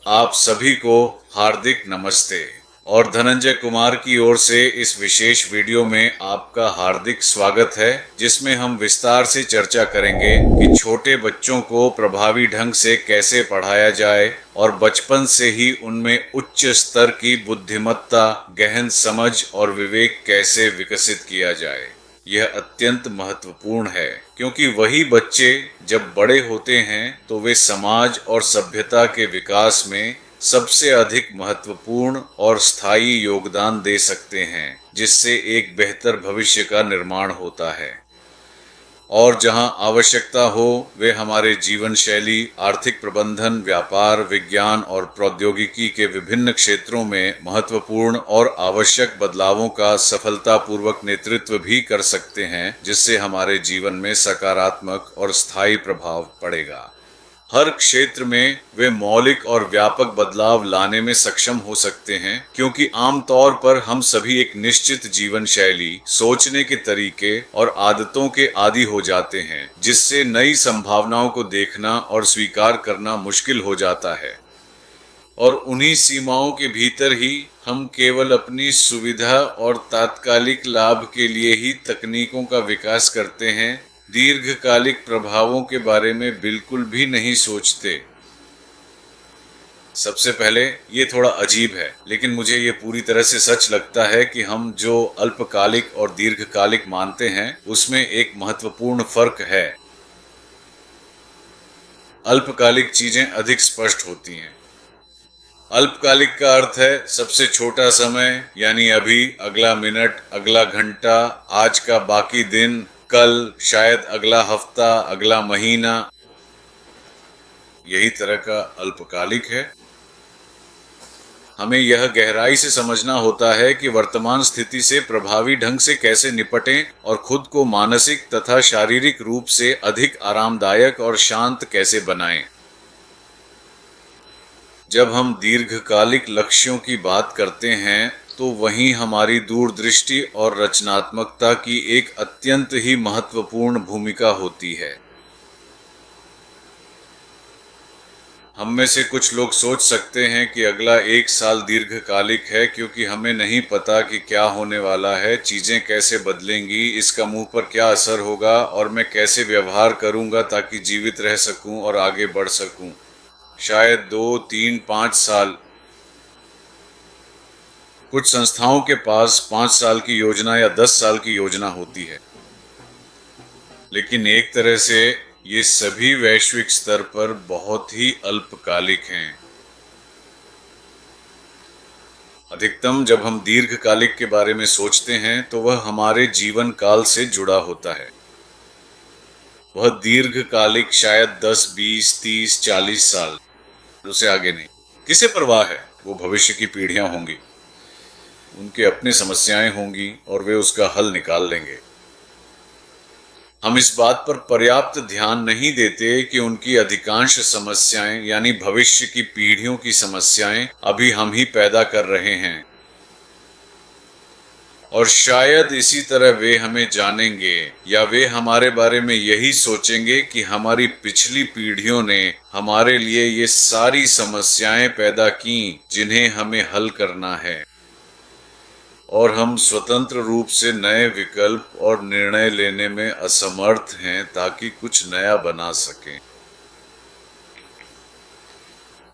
आप सभी को हार्दिक नमस्ते और धनंजय कुमार की ओर से इस विशेष वीडियो में आपका हार्दिक स्वागत है, जिसमें हम विस्तार से चर्चा करेंगे कि छोटे बच्चों को प्रभावी ढंग से कैसे पढ़ाया जाए और बचपन से ही उनमें उच्च स्तर की बुद्धिमत्ता, गहन समझ और विवेक कैसे विकसित किया जाए। यह अत्यंत महत्वपूर्ण है क्योंकि वही बच्चे जब बड़े होते हैं तो वे समाज और सभ्यता के विकास में सबसे अधिक महत्वपूर्ण और स्थायी योगदान दे सकते हैं, जिससे एक बेहतर भविष्य का निर्माण होता है। और जहां आवश्यकता हो वे हमारे जीवन शैली, आर्थिक प्रबंधन, व्यापार, विज्ञान और प्रौद्योगिकी के विभिन्न क्षेत्रों में महत्वपूर्ण और आवश्यक बदलावों का सफलतापूर्वक नेतृत्व भी कर सकते हैं, जिससे हमारे जीवन में सकारात्मक और स्थायी प्रभाव पड़ेगा। हर क्षेत्र में वे मौलिक और व्यापक बदलाव लाने में सक्षम हो सकते हैं, क्योंकि आमतौर पर हम सभी एक निश्चित जीवन शैली, सोचने के तरीके और आदतों के आदी हो जाते हैं, जिससे नई संभावनाओं को देखना और स्वीकार करना मुश्किल हो जाता है। और उन्हीं सीमाओं के भीतर ही हम केवल अपनी सुविधा और तात्कालिक लाभ के लिए ही तकनीकों का विकास करते हैं, दीर्घकालिक प्रभावों के बारे में बिल्कुल भी नहीं सोचते। सबसे पहले ये थोड़ा अजीब है, लेकिन मुझे ये पूरी तरह से सच लगता है कि हम जो अल्पकालिक और दीर्घकालिक मानते हैं उसमें एक महत्वपूर्ण फर्क है। अल्पकालिक चीजें अधिक स्पष्ट होती हैं। अल्पकालिक का अर्थ है सबसे छोटा समय, यानी अभी, अगला मिनट, अगला घंटा, आज का बाकी दिन, कल, शायद अगला हफ्ता, अगला महीना। यही तरह का अल्पकालिक है। हमें यह गहराई से समझना होता है कि वर्तमान स्थिति से प्रभावी ढंग से कैसे निपटें और खुद को मानसिक तथा शारीरिक रूप से अधिक आरामदायक और शांत कैसे बनाएं। जब हम दीर्घकालिक लक्ष्यों की बात करते हैं तो वहीं हमारी दूरदृष्टि और रचनात्मकता की एक अत्यंत ही महत्वपूर्ण भूमिका होती है। हम में से कुछ लोग सोच सकते हैं कि अगला 1 साल दीर्घकालिक है, क्योंकि हमें नहीं पता कि क्या होने वाला है, चीज़ें कैसे बदलेंगी, इसका मुंह पर क्या असर होगा और मैं कैसे व्यवहार करूंगा ताकि जीवित रह सकूं और आगे बढ़ सकूं। शायद 2, 3, 5 साल। कुछ संस्थाओं के पास 5 साल की योजना या 10 साल की योजना होती है, लेकिन एक तरह से ये सभी वैश्विक स्तर पर बहुत ही अल्पकालिक हैं। अधिकतम जब हम दीर्घकालिक के बारे में सोचते हैं तो वह हमारे जीवन काल से जुड़ा होता है। वह दीर्घकालिक शायद 10, 20, 30, 40 साल, उससे आगे नहीं। किसे परवाह है? वो भविष्य की पीढ़ियां होंगी, उनके अपनी समस्याएं होंगी और वे उसका हल निकाल लेंगे। हम इस बात पर पर्याप्त ध्यान नहीं देते कि उनकी अधिकांश समस्याएं, यानी भविष्य की पीढ़ियों की समस्याएं, अभी हम ही पैदा कर रहे हैं। और शायद इसी तरह वे हमें जानेंगे या वे हमारे बारे में यही सोचेंगे कि हमारी पिछली पीढ़ियों ने हमारे लिए ये सारी समस्याएं पैदा की जिन्हें हमें हल करना है, और हम स्वतंत्र रूप से नए विकल्प और निर्णय लेने में असमर्थ हैं ताकि कुछ नया बना सकें।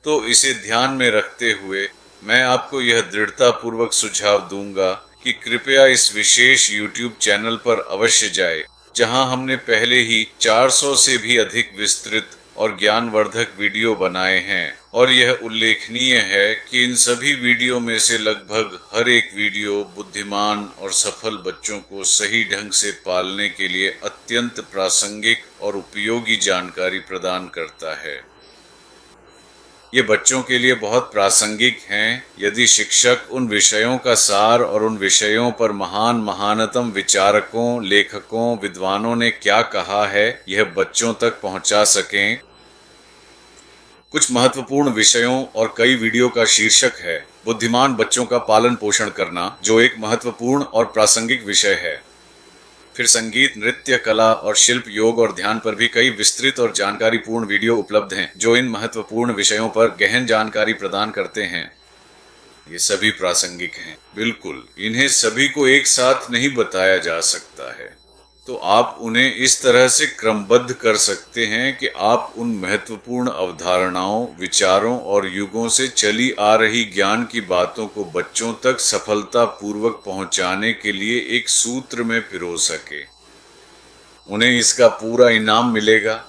तो इसे ध्यान में रखते हुए मैं आपको यह दृढ़तापूर्वक सुझाव दूंगा कि कृपया इस विशेष YouTube चैनल पर अवश्य जाए, जहां हमने पहले ही 400 से भी अधिक विस्तृत और ज्ञानवर्धक वीडियो बनाए हैं। और यह उल्लेखनीय है कि इन सभी वीडियो में से लगभग हर एक वीडियो बुद्धिमान और सफल बच्चों को सही ढंग से पालने के लिए अत्यंत प्रासंगिक और उपयोगी जानकारी प्रदान करता है। ये बच्चों के लिए बहुत प्रासंगिक हैं यदि शिक्षक उन विषयों का सार और उन विषयों पर महानतम विचारकों, लेखकों, विद्वानों ने क्या कहा है यह बच्चों तक पहुंचा सकें। कुछ महत्वपूर्ण विषयों और कई वीडियो का शीर्षक है बुद्धिमान बच्चों का पालन पोषण करना, जो एक महत्वपूर्ण और प्रासंगिक विषय है। फिर संगीत, नृत्य, कला और शिल्प, योग और ध्यान पर भी कई विस्तृत और जानकारीपूर्ण वीडियो उपलब्ध हैं जो इन महत्वपूर्ण विषयों पर गहन जानकारी प्रदान करते हैं। ये सभी प्रासंगिक हैं, बिल्कुल। इन्हें सभी को एक साथ नहीं बताया जा सकता है, तो आप उन्हें इस तरह से क्रमबद्ध कर सकते हैं कि आप उन महत्वपूर्ण अवधारणाओं, विचारों और युगों से चली आ रही ज्ञान की बातों को बच्चों तक सफलतापूर्वक पहुंचाने के लिए एक सूत्र में पिरो सके। उन्हें इसका पूरा इनाम मिलेगा।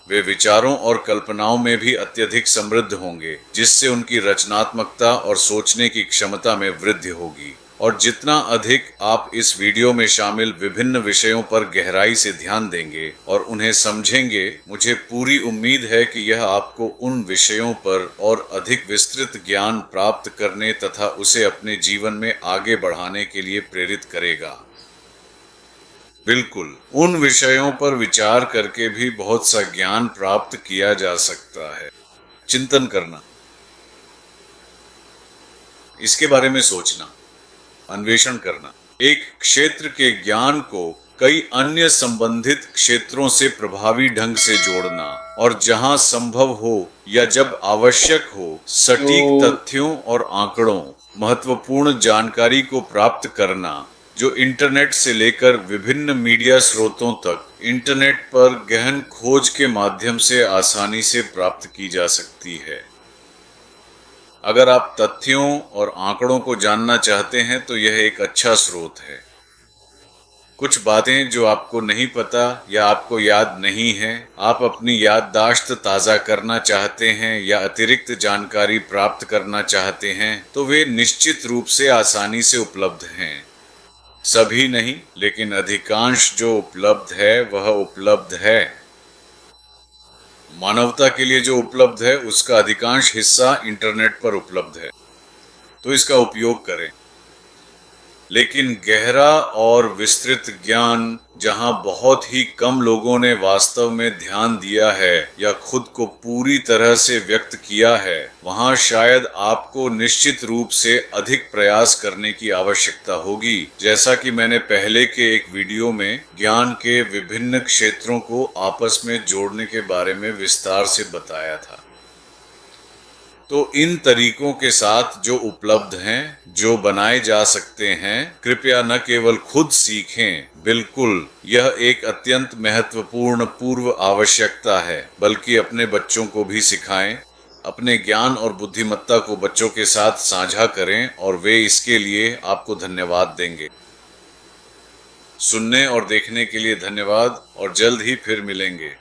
वे विचारों और कल्पनाओं में भी अत्यधिक समृद्ध होंगे, जिससे उनकी रचनात्मकता और सोचने की क्षमता में वृद्धि होगी। और जितना अधिक आप इस वीडियो में शामिल विभिन्न विषयों पर गहराई से ध्यान देंगे और उन्हें समझेंगे, मुझे पूरी उम्मीद है कि यह आपको उन विषयों पर और अधिक विस्तृत ज्ञान प्राप्त करने तथा उसे अपने जीवन में आगे बढ़ाने के लिए प्रेरित करेगा। बिल्कुल, उन विषयों पर विचार करके भी बहुत सा ज्ञान प्राप्त किया जा सकता है। चिंतन करना, इसके बारे में सोचना, अन्वेषण करना, एक क्षेत्र के ज्ञान को कई अन्य संबंधित क्षेत्रों से प्रभावी ढंग से जोड़ना और जहां संभव हो या जब आवश्यक हो सटीक तथ्यों और आंकड़ों, महत्वपूर्ण जानकारी को प्राप्त करना, जो इंटरनेट से लेकर विभिन्न मीडिया स्रोतों तक इंटरनेट पर गहन खोज के माध्यम से आसानी से प्राप्त की जा सकती है। अगर आप तथ्यों और आंकड़ों को जानना चाहते हैं तो यह एक अच्छा स्रोत है। कुछ बातें जो आपको नहीं पता या आपको याद नहीं है, आप अपनी याददाश्त ताज़ा करना चाहते हैं या अतिरिक्त जानकारी प्राप्त करना चाहते हैं, तो वे निश्चित रूप से आसानी से उपलब्ध हैं। सभी नहीं, लेकिन अधिकांश जो उपलब्ध है वह उपलब्ध है। मानवता के लिए जो उपलब्ध है उसका अधिकांश हिस्सा इंटरनेट पर उपलब्ध है, तो इसका उपयोग करें। लेकिन गहरा और विस्तृत ज्ञान जहां बहुत ही कम लोगों ने वास्तव में ध्यान दिया है या खुद को पूरी तरह से व्यक्त किया है, वहां शायद आपको निश्चित रूप से अधिक प्रयास करने की आवश्यकता होगी। जैसा कि मैंने पहले के एक वीडियो में ज्ञान के विभिन्न क्षेत्रों को आपस में जोड़ने के बारे में विस्तार से बताया था। तो इन तरीकों के साथ जो उपलब्ध हैं, जो बनाए जा सकते हैं, कृपया न केवल खुद सीखें, बिल्कुल यह एक अत्यंत महत्वपूर्ण पूर्व आवश्यकता है, बल्कि अपने बच्चों को भी सिखाएं। अपने ज्ञान और बुद्धिमत्ता को बच्चों के साथ साझा करें और वे इसके लिए आपको धन्यवाद देंगे। सुनने और देखने के लिए धन्यवाद और जल्द ही फिर मिलेंगे।